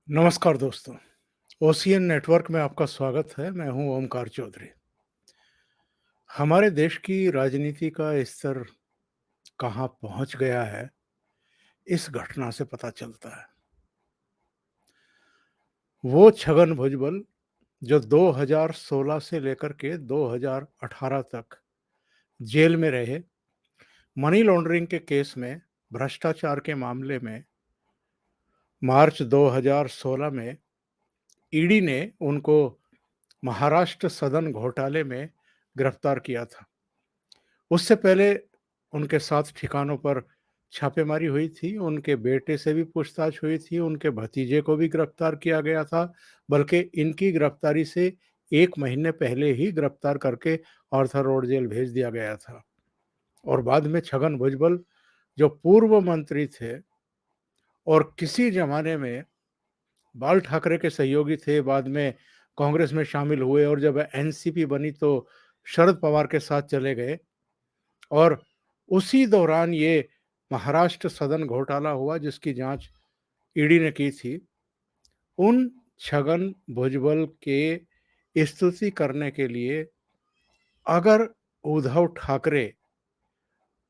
नमस्कार दोस्तों, ocean network में आपका स्वागत है। मैं हूं ओमकार चौधरी। हमारे देश की राजनीति का स्तर कहां पहुंच गया है, इस घटना से पता चलता है। वो छगन भुजबल जो 2016 से लेकर के 2018 तक जेल में रहे, मनी लॉन्ड्रिंग के केस में, भ्रष्टाचार के मामले में, मार्च 2016 में ईडी ने उनको महाराष्ट्र सदन घोटाले में गिरफ्तार किया था। उससे पहले उनके 7 ठिकानों पर छापेमारी हुई थी, उनके बेटे से भी पूछताछ हुई थी, उनके भतीजे को भी गिरफ्तार किया गया था, बल्कि इनकी गिरफ्तारी से 1 महीने पहले ही गिरफ्तार करके आर्थर रोड जेल भेज दिया गया था। और बाद में छगन भुजबल जो पूर्व मंत्री थे और किसी ज़माने में बाल ठाकरे के सहयोगी थे, बाद में कांग्रेस में शामिल हुए और जब एनसीपी बनी तो शरद पवार के साथ चले गए। और उसी दौरान ये महाराष्ट्र सदन घोटाला हुआ जिसकी जांच ईडी ने की थी। उन छगन भुजबल के स्तुति करने के लिए अगर उद्धव ठाकरे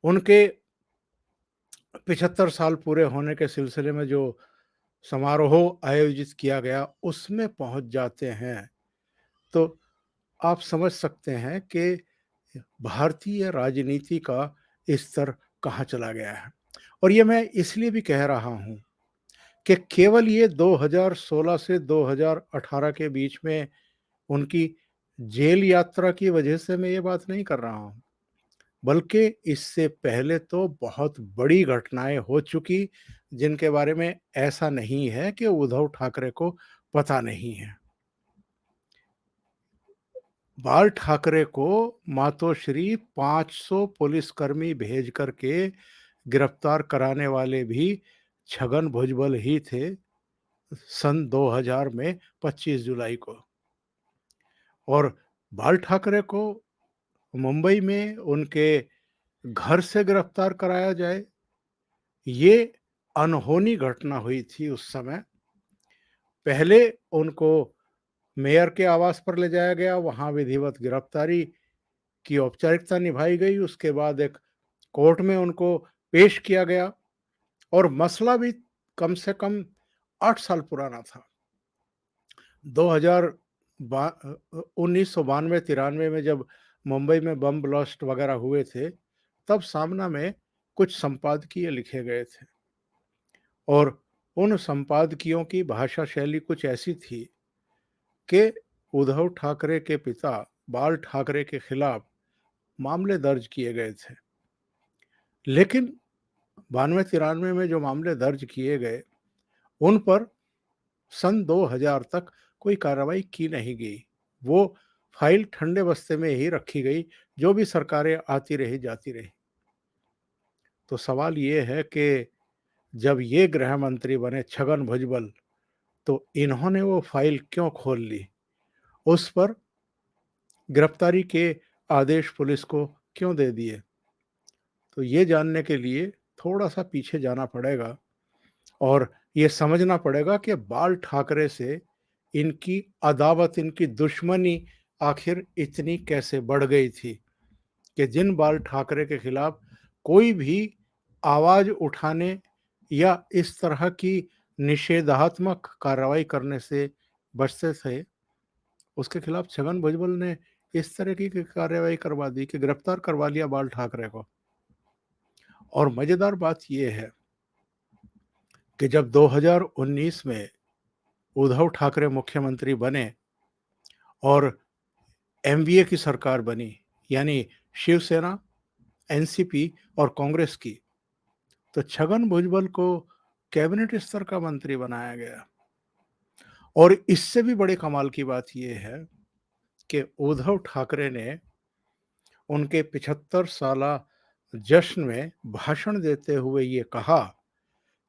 उनके 75 साल पूरे होने के सिलसिले में जो समारोह आयोजित किया गया उसमें पहुंच जाते हैं, तो आप समझ सकते हैं कि भारतीय राजनीति का स्तर कहाँ चला गया है। और ये मैं इसलिए भी कह रहा हूँ कि केवल ये 2016 से 2018 के बीच में उनकी जेल यात्रा की वजह से मैं ये बात नहीं कर रहा हूँ, बल्कि इससे पहले तो बहुत बड़ी घटनाएं हो चुकी जिनके बारे में ऐसा नहीं है कि उद्धव ठाकरे को पता नहीं है। बाल ठाकरे को मातोश्री 500 पुलिसकर्मी भेज करके गिरफ्तार कराने वाले भी छगन भुजबल ही थे सन 2000 में 25 जुलाई को। और बाल ठाकरे को मुंबई में उनके घर से गिरफ्तार कराया जाए, ये अनहोनी घटना हुई थी उस समय। पहले उनको मेयर के आवास पर ले जाया गया, वहाँ विधिवत गिरफ्तारी की औपचारिकता निभाई गई। उसके बाद एक कोर्ट में उनको पेश किया गया और मसला भी कम से कम 8 साल पुराना था। 2000 बा 1992-93 में जब मुंबई में बम ब्लास्ट वगैरह हुए थे, तब सामना में कुछ संपादकीय लिखे गए थे और उन संपादकियों की भाषा शैली कुछ ऐसी थी कि उद्धव ठाकरे के पिता बाल ठाकरे के खिलाफ मामले दर्ज किए गए थे। लेकिन 92-93 में जो मामले दर्ज किए गए, उन पर सन 2000 तक कोई कार्रवाई की नहीं गई। वो फाइल ठंडे बस्ते में ही रखी गई, जो भी सरकारें आती रही, जाती रही। तो सवाल ये है कि जब ये गृह मंत्री बने छगन भुजबल, तो इन्होंने वो फाइल क्यों खोल ली? उस पर गिरफ्तारी के आदेश पुलिस को क्यों दे दिए? तो ये जानने के लिए थोड़ा-सा पीछे जाना पड़ेगा और ये समझना पड़ेगा कि बाल ठाकरे से इनकी अदावत, इनकी दुश्मनी आखिर इतनी कैसे बढ़ गई थी कि जिन बाल ठाकरे के खिलाफ कोई भी आवाज़ उठाने या इस तरह की निषेधात्मक कार्रवाई करने से बचते थे, उसके खिलाफ छगन भुजबल ने इस तरह की कार्रवाई करवा दी कि गिरफ्तार करवा लिया बाल ठाकरे को। और मज़ेदार बात ये है कि जब 2019 में उद्धव ठाकरे मुख्यमंत्री बने और एमवीए की सरकार बनी, यानी शिवसेना, एनसीपी और कांग्रेस की, तो छगन भुजबल को कैबिनेट स्तर का मंत्री बनाया गया। और इससे भी बड़े कमाल की बात यह है कि उद्धव ठाकरे ने उनके 75 साला जश्न में भाषण देते हुए ये कहा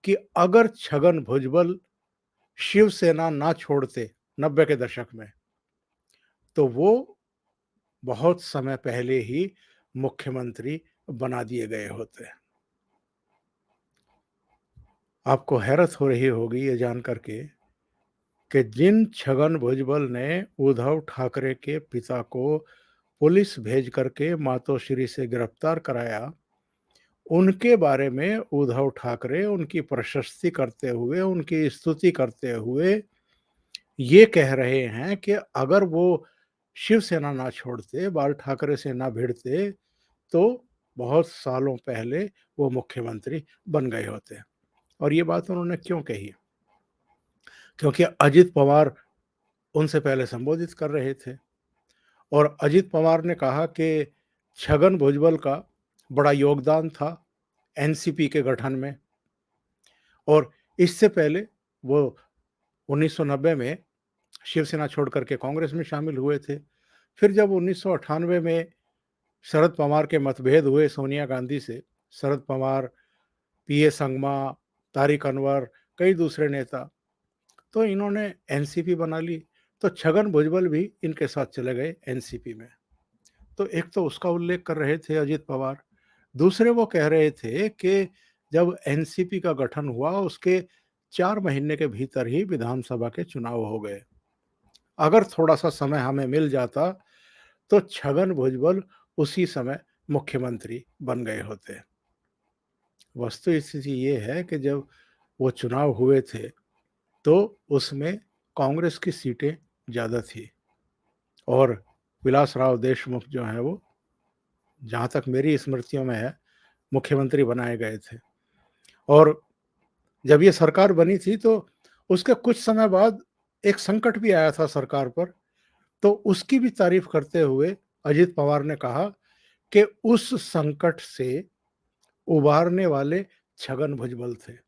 कि अगर छगन भुजबल शिवसेना ना छोड़ते 90 के दशक में, तो वो बहुत समय पहले ही मुख्यमंत्री बना दिए गए होते। आपको हैरत हो रही होगी ये जान करके कि जिन छगन भुजबल ने उद्धव ठाकरे के पिता को पुलिस भेज करके मातोश्री से गिरफ्तार कराया, उनके बारे में उद्धव ठाकरे उनकी प्रशस्ति करते हुए, उनकी स्तुति करते हुए ये कह रहे हैं कि अगर वो शिवसेना ना छोड़ते, बाल ठाकरे से ना भिड़ते, तो बहुत सालों पहले वो मुख्यमंत्री बन गए होते। और ये बात उन्होंने क्यों कही? क्योंकि अजित पवार उनसे पहले संबोधित कर रहे थे और अजित पवार ने कहा कि छगन भुजबल का बड़ा योगदान था एनसीपी के गठन में और इससे पहले वो 1990 में शिवसेना छोड़ करके कांग्रेस में शामिल हुए थे। फिर जब 1998 में शरद पवार के मतभेद हुए सोनिया गांधी से, शरद पवार, पीए संगमा, तारिक अनवर, कई दूसरे नेता, तो इन्होंने एनसीपी बना ली। तो छगन भुजबल भी इनके साथ चले गए एनसीपी में। तो एक तो उसका उल्लेख कर रहे थे अजित पवार। दूसरे वो कह रहे थे कि जब एनसीपी का गठन हुआ उसके 4 महीने के भीतर ही विधानसभा के चुनाव हो गए। अगर थोड़ा-सा समय हमें मिल जाता तो छगन भुजबल उसी समय मुख्यमंत्री बन गए होते। वस्तु स्थिति ये है कि जब वो चुनाव हुए थे तो उसमें कांग्रेस की सीटें ज़्यादा थी और विलासराव देशमुख जो हैं वो, जहाँ तक मेरी स्मृतियों में है, मुख्यमंत्री बनाए गए थे। और जब ये सरकार बनी थी तो उसके कुछ समय बाद एक संकट भी आया था सरकार पर, तो उसकी भी तारीफ करते हुए अजित पवार ने कहा कि उस संकट से उबारने वाले छगन भुजबल थे।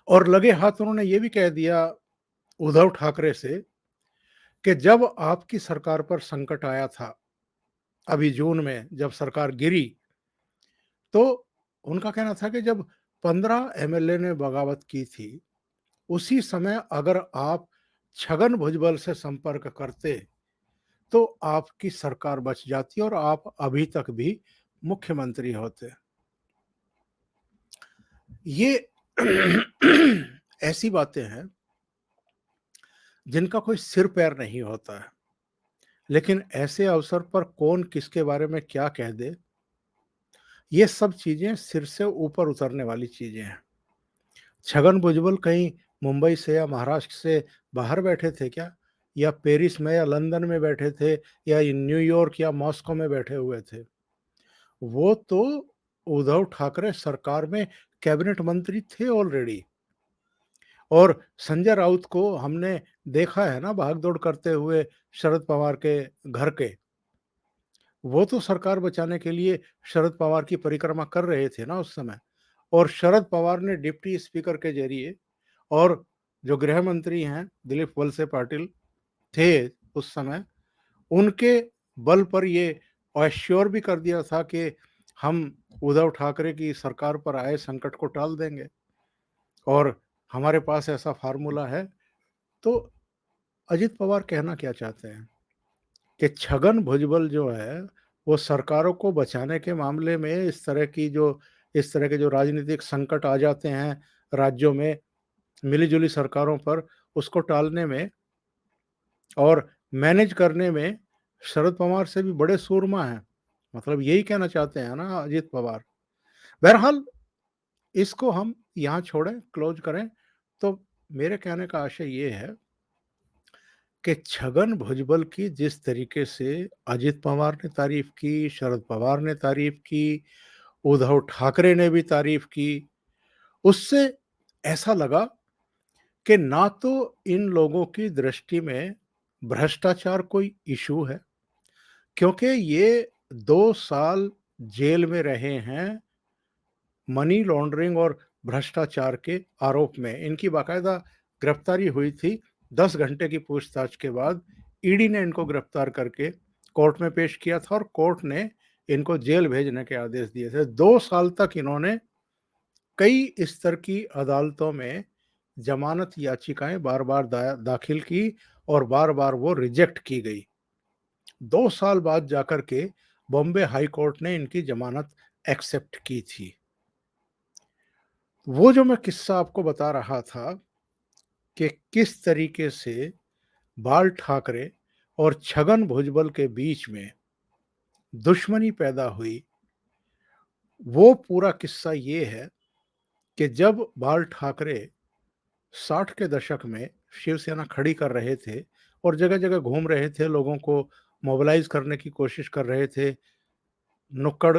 और लगे हाथ उन्होंने ये भी कह दिया उद्धव ठाकरे से कि जब आपकी सरकार पर संकट आया था, अभी जून में जब सरकार गिरी, तो उनका कहना था कि जब 15 एमएलए ने बगावत की थी, उसी समय अगर आप छगन भुजबल से संपर्क करते, तो आपकी सरकार बच जाती और आप अभी तक भी मुख्यमंत्री होते। ये ऐसी बातें हैं जिनका कोई सिर पैर नहीं होता है, लेकिन ऐसे अवसर पर कौन किसके बारे में क्या कह दे, ये सब चीजें सिर से ऊपर उतरने वाली चीजें हैं। छगन भुजबल कहीं मुंबई से या महाराष्ट्र से बाहर बैठे थे क्या? या पेरिस में या लंदन में बैठे थे या न्यूयॉर्क या मॉस्को में बैठे हुए थे? वो तो उद्धव ठाकरे सरकार में कैबिनेट मंत्री थे ऑलरेडी। और संजय राउत को हमने देखा है ना भाग-दौड़ करते हुए शरद पवार के घर के। वो तो सरकार बचाने के लिए शरद पवार की परिक्रमा कर रहे थे ना उस समय। और शरद पवार ने डिप्टी स्पीकर के ज़रिए और जो गृह मंत्री हैं दिलीप वलसे पाटिल थे उस समय, उनके बल पर ये एश्योर भी कर दिया था कि हम उद्धव ठाकरे की सरकार पर आए संकट को टाल देंगे और हमारे पास ऐसा फ़ॉर्मूला है। तो अजित पवार कहना क्या चाहते हैं कि छगन भुजबल जो है, वो सरकारों को बचाने के मामले में इस तरह के जो राजनीतिक संकट आ जाते हैं राज्यों में मिली-जुली सरकारों पर, उसको टालने में और मैनेज करने में शरद पवार से भी बड़े सूरमा हैं। मतलब यही कहना चाहते हैं ना अजित पवार। बहरहाल इसको हम यहाँ छोड़ें, क्लोज़ करें। तो मेरे कहने का आशय ये है कि छगन भुजबल की जिस तरीके से अजित पवार ने तारीफ की, शरद पवार ने तारीफ की, उद्धव ठाकरे ने भी तारीफ की, उससे ऐसा लगा कि ना तो इन लोगों की दृष्टि में भ्रष्टाचार कोई इश्यू है, क्योंकि ये 2 साल जेल में रहे हैं मनी लॉन्ड्रिंग और भ्रष्टाचार के आरोप में। इनकी बाकायदा गिरफ्तारी हुई थी। 10 घंटे की पूछताछ के बाद ईडी ने इनको गिरफ्तार करके कोर्ट में पेश किया था और कोर्ट ने इनको जेल भेजने के आदेश दिए थे। 2 साल तक इन्होंने कई स्तर की अदालतों में जमानत याचिकाएं बार-बार दाखिल की और बार-बार वो रिजेक्ट की गई। 2 साल बाद जाकर के बॉम्बे हाई कोर्ट ने इनकी जमानत एक्सेप्ट की थी। वो जो मैं किस्सा आपको बता रहा था कि किस तरीके से बाल ठाकरे और छगन भुजबल के बीच में दुश्मनी पैदा हुई। वो पूरा किस्सा ये है कि जब बाल ठाकरे 60 के दशक में शिवसेना खड़ी कर रहे थे और जगह-जगह घूम रहे थे, लोगों को मोबिलाइज़ करने की कोशिश कर रहे थे, नुक्कड़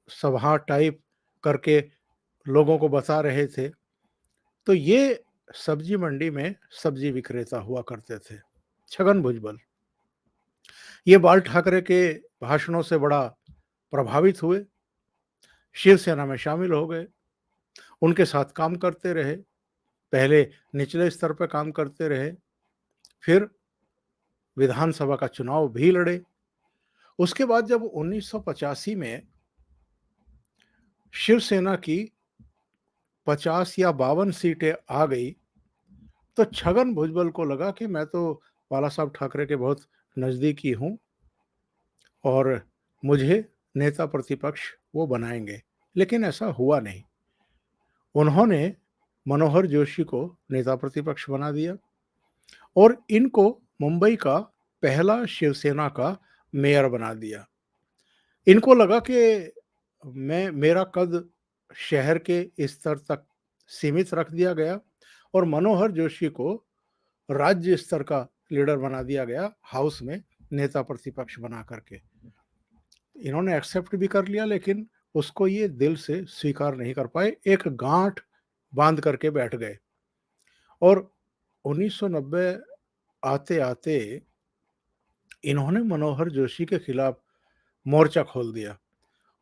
सभा टाइप करके लोगों को बता रहे थे, तो ये सब्जी मंडी में सब्जी विक्रेता हुआ करते थे, छगन भुजबल। ये बाल ठाकरे के भाषणों से बड़ा प्रभावित हुए, शिवसेना में शामिल हो गए, उनके साथ काम करते रहे, पहले निचले स्तर पे काम करते रहे, फिर विधानसभा का चुनाव भी लड़े। उसके बाद जब 1985 में शिवसेना की 50 या 52 सीटें आ गई, तो छगन भुजबल को लगा कि मैं तो बाला साहब ठाकरे के बहुत नज़दीकी हूँ और मुझे नेता प्रतिपक्ष वो बनाएँगे, लेकिन ऐसा हुआ नहीं। उन्होंने मनोहर जोशी को नेता प्रतिपक्ष बना दिया और इनको मुंबई का पहला शिवसेना का मेयर बना दिया। इनको लगा कि मैं मेरा कद शहर के स्तर तक सीमित रख दिया गया और मनोहर जोशी को राज्य स्तर का लीडर बना दिया गया, हाउस में नेता प्रतिपक्ष बना करके। इन्होंने एक्सेप्ट भी कर लिया, लेकिन उसको ये दिल से स्वीकार नहीं कर पाए, एक गांठ बांध करके बैठ गए और 1990 आते-आते इन्होंने मनोहर जोशी के खिलाफ मोर्चा खोल दिया।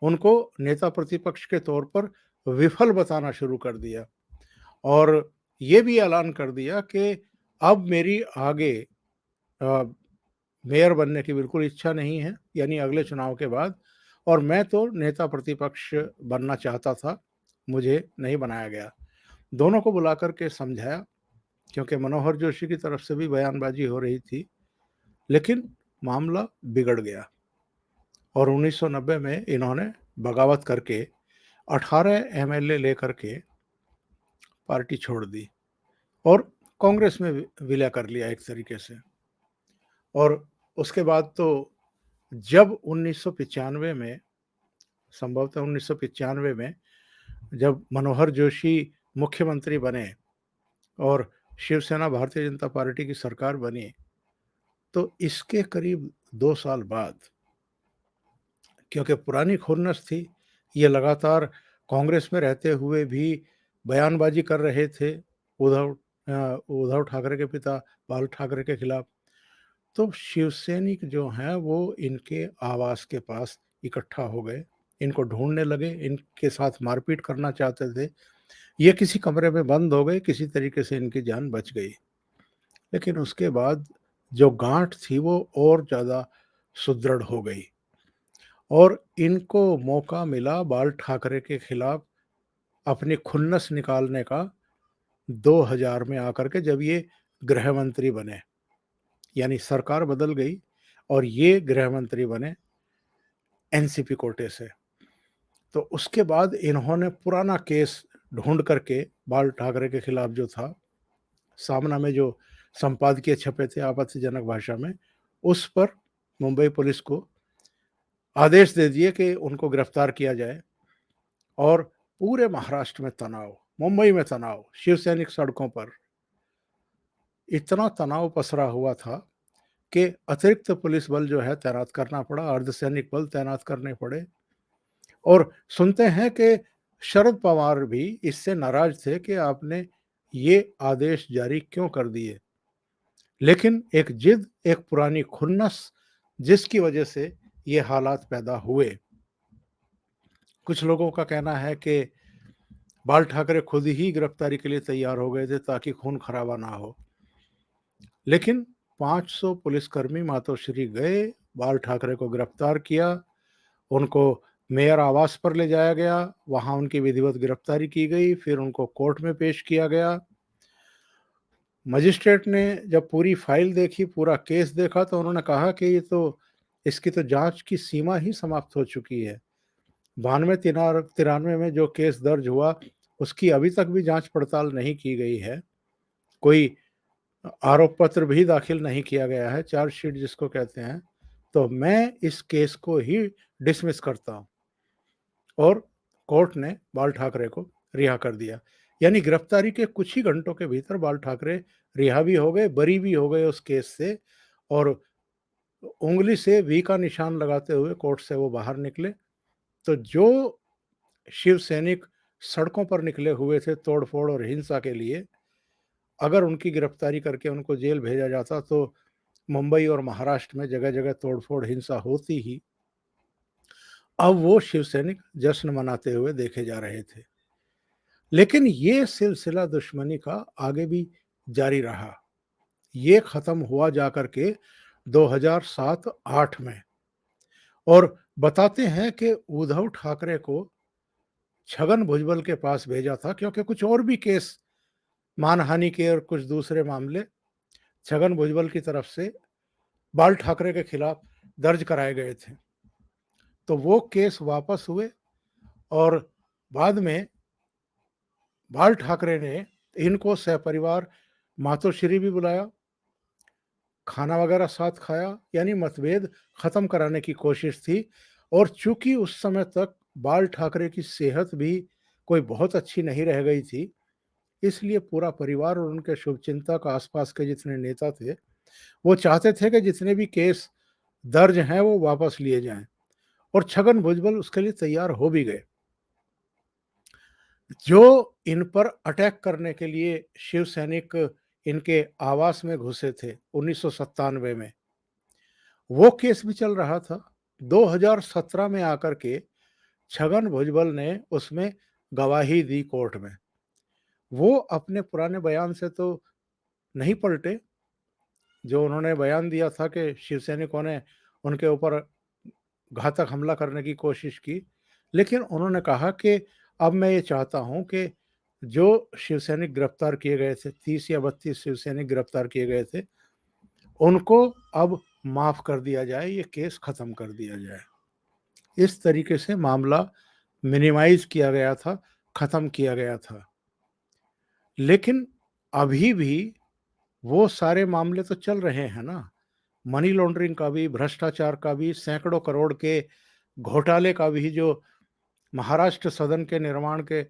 उनको नेता प्रतिपक्ष के तौर पर विफल बताना शुरू कर दिया और ये भी ऐलान कर दिया कि अब मेरी आगे अ, मेयर बनने की बिल्कुल इच्छा नहीं है, यानी अगले चुनाव के बाद, और मैं तो नेता प्रतिपक्ष बनना चाहता था, मुझे नहीं बनाया गया। दोनों को बुला कर के समझाया, क्योंकि मनोहर जोशी की तरफ से भी बयानबाजी हो रही थी, लेकिन मामला बिगड़ गया और 1990 में इन्होंने बगावत करके 18 एमएलए लेकर के पार्टी छोड़ दी और कांग्रेस में विलय कर लिया एक तरीके से। और उसके बाद तो जब 1995 में, संभवतः 1995 में जब मनोहर जोशी मुख्यमंत्री बने और शिवसेना भारतीय जनता पार्टी की सरकार बनी, तो इसके करीब 2 साल बाद, क्योंकि पुरानी खुन्नस थी, ये लगातार कांग्रेस में रहते हुए भी बयानबाजी कर रहे थे उद्धव ठाकरे के पिता बाल ठाकरे के खिलाफ। तो शिवसैनिक जो हैं वो इनके आवास के पास इकट्ठा हो गए, इनको ढूँढने लगे, इनके साथ मारपीट करना चाहते थे। ये किसी कमरे में बंद हो गए, किसी तरीके से इनकी जान बच गई। लेकिन उसके बाद जो गाँठ थी वो और ज़्यादा सुदृढ़ हो गई और इनको मौका मिला बाल ठाकरे के खिलाफ अपनी खुन्नस निकालने का 2000 में आकर के, जब ये गृह मंत्री बने। यानी सरकार बदल गई और ये गृह मंत्री बने एनसीपी कोटे से। तो उसके बाद इन्होंने पुराना केस ढूँढ करके बाल ठाकरे के खिलाफ जो था, सामना में जो संपादकीय छपे थे आपत्तिजनक भाषा में, उस पर मुंबई पुलिस को आदेश दे दिए कि उनको गिरफ्तार किया जाए और पूरे महाराष्ट्र में तनाव, मुंबई में तनाव, शिवसैनिक सड़कों पर इतना तनाव पसरा हुआ था कि अतिरिक्त पुलिस बल जो है तैनात करना पड़ा, अर्धसैनिक बल तैनात करने पड़े। और सुनते हैं कि शरद पवार भी इससे नाराज थे कि आपने ये आदेश जारी क्यों कर दिए। लेकिन एक जिद, एक पुरानी खुन्नस, जिसकी वजह से ये हालात पैदा हुए। कुछ लोगों का कहना है कि बाल ठाकरे खुद ही गिरफ्तारी के लिए तैयार हो गए थे ताकि खून खराबा ना हो। लेकिन 500 पुलिसकर्मी मातोश्री गए, बाल ठाकरे को गिरफ्तार किया, उनको मेयर आवास पर ले जाया गया, वहाँ उनकी विधिवत गिरफ्तारी की गई, फिर उनको कोर्ट में पेश किया गया। मजिस्ट्रेट ने जब पूरी फाइल देखी, पूरा केस देखा, तो उन्होंने कहा कि ये तो, इसकी तो जाँच की सीमा ही समाप्त हो चुकी है। 92-93 में जो केस दर्ज हुआ, उसकी अभी तक भी जाँच-पड़ताल नहीं की गई है। कोई आरोप पत्र भी दाखिल नहीं किया गया है, चार्जशीट जिसको कहते हैं। तो मैं इस केस को ही डिसमिस करता हूँ और कोर्ट ने बाल ठाकरे को रिहा कर दिया। यानी गिरफ्तारी के कुछ ही घंटों के भीतर बाल ठाकरे रिहा भी हो गए, बरी भी हो गए उस केस से और उँगली से वी का निशान लगाते हुए कोर्ट से वो बाहर निकले। तो जो शिव सैनिक सड़कों पर निकले हुए थे तोड़-फोड़ और हिंसा के लिए, अगर उनकी गिरफ्तारी करके उनको जेल भेजा जाता तो मुंबई और महाराष्ट्र में जगह-जगह तोड़-फोड़ हिंसा होती ही। अब वो शिव सैनिक जश्न मनाते हुए देखे जा रहे थे। लेकिन ये सिलसिला दुश्मनी का आगे भी जारी रहा। ये खत्म हुआ जाकर के 2007-8 में और बताते हैं कि उद्धव ठाकरे को छगन भुजबल के पास भेजा था क्योंकि कुछ और भी केस मानहानि के और कुछ दूसरे मामले छगन भुजबल की तरफ से बाल ठाकरे के खिलाफ दर्ज कराए गए थे। तो वो केस वापस हुए और बाद में बाल ठाकरे ने इनको सहपरिवार मातोश्री भी बुलाया, खाना वगैरह साथ खाया, यानी मतभेद खत्म कराने की कोशिश थी। और चूंकि उस समय तक बाल ठाकरे की सेहत भी कोई बहुत अच्छी नहीं रह गई थी, इसलिए पूरा परिवार और उनके शुभचिंतक आसपास के जितने नेता थे, वो चाहते थे कि जितने भी केस दर्ज हैं वो वापस लिए जाएं और छगन भुजबल उसके लिए तैयार हो भी गए। जो इन पर अटैक करने के लिए शिव सैनिक इनके आवास में घुसे थे 1997 में, वो केस भी चल रहा था। 2017 में आकर के छगन भुजबल ने उसमें गवाही दी कोर्ट में। वो अपने पुराने बयान से तो नहीं पलटे, जो उन्होंने बयान दिया था कि शिव सैनिकों ने उनके ऊपर घातक हमला करने की कोशिश की। लेकिन उन्होंने कहा कि अब मैं ये चाहता हूँ कि जो शिव सैनिक गिरफ्तार किए गए थे, 30 या 32 शिव सैनिक गिरफ्तार किए गए थे, उनको अब माफ़ कर दिया जाए, ये केस ख़त्म कर दिया जाए। इस तरीके से मामला मिनिमाइज़ किया गया था, ख़त्म किया गया था। लेकिन अभी भी वो सारे मामले तो चल रहे हैं ना। मनी लॉन्ड्रिंग का भी, भ्रष्टाचार का भी, सैकड़ों करोड़ के घोटाले का भी जो महाराष्ट्र सदन के निर्माण के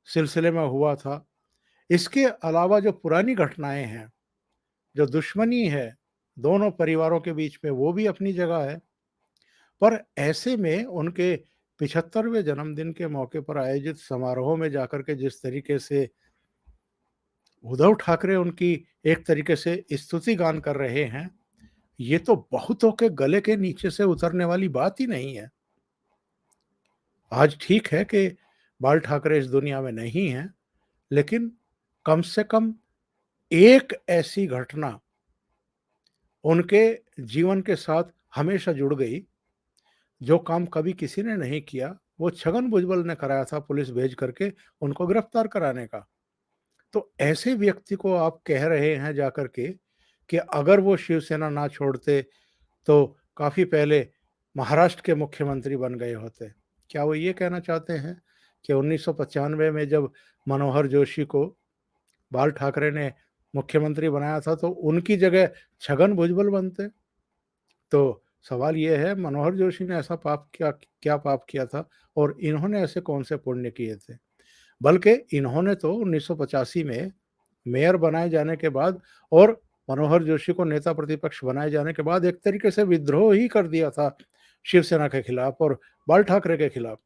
सिलसिले में हुआ था। इसके अलावा जो पुरानी घटनाएँ हैं, जो दुश्मनी है दोनों परिवारों के बीच में, वो भी अपनी जगह है। पर ऐसे में उनके 75वें जन्मदिन के मौके पर आयोजित समारोह में जाकर के जिस तरीके से उद्धव ठाकरे उनकी एक तरीके से स्तुति गान कर रहे हैं, ये तो बहुतों के गले के नीचे से उतरने वाली बात ही नहीं है। आज ठीक है कि बाल ठाकरे इस दुनिया में नहीं हैं, लेकिन कम से कम एक ऐसी घटना उनके जीवन के साथ हमेशा जुड़ गई, जो काम कभी किसी ने नहीं किया, वो छगन भुजबल ने कराया था पुलिस भेज करके उनको गिरफ्तार कराने का। तो ऐसे व्यक्ति को आप कह रहे हैं जाकर के कि अगर वो शिवसेना ना छोड़ते तो काफ़ी पहले महाराष्ट्र के मुख्यमंत्री बन गए होते। क्या वो ये कहना चाहते हैं कि 1995 में जब मनोहर जोशी को बाल ठाकरे ने मुख्यमंत्री बनाया था तो उनकी जगह छगन भुजबल बनते? तो सवाल ये है, मनोहर जोशी ने ऐसा पाप क्या पाप किया था और इन्होंने ऐसे कौन से पुण्य किए थे? बल्कि इन्होंने तो 1985 में मेयर बनाए जाने के बाद और मनोहर जोशी को नेता प्रतिपक्ष बनाए जाने के बाद एक तरीके से विद्रोह ही कर दिया था शिवसेना के खिलाफ और बाल ठाकरे के खिलाफ।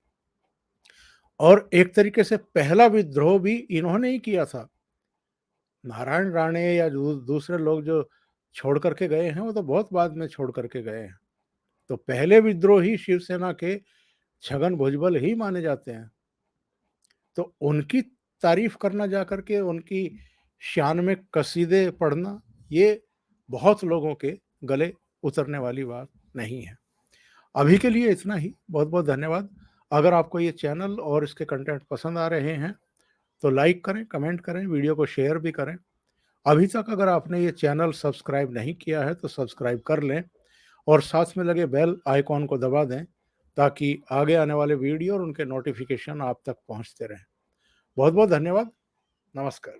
और एक तरीके से पहला विद्रोह भी इन्होंने ही किया था। नारायण राणे या दूसरे लोग जो छोड़ करके गए हैं, वो तो बहुत बाद में छोड़ करके गए हैं। तो पहले विद्रोही शिवसेना के छगन भुजबल ही माने जाते हैं। तो उनकी तारीफ करना जाकर के उनकी शान में कसीदे पढ़ना, ये बहुत लोगों के गले उतरने वाली बात नहीं है। अभी के लिए इतना ही। बहुत-बहुत धन्यवाद। अगर आपको ये चैनल और इसके कंटेंट पसंद आ रहे हैं, तो लाइक करें, कमेंट करें, वीडियो को शेयर भी करें। अभी तक अगर आपने ये चैनल सब्सक्राइब नहीं किया है, तो सब्सक्राइब कर लें और साथ में लगे बेल आइकॉन को दबा दें, ताकि आगे आने वाले वीडियो और उनके नोटिफ़िकेशन आप तक पहुँचते रहें। बहुत-बहुत धन्यवाद। नमस्कार।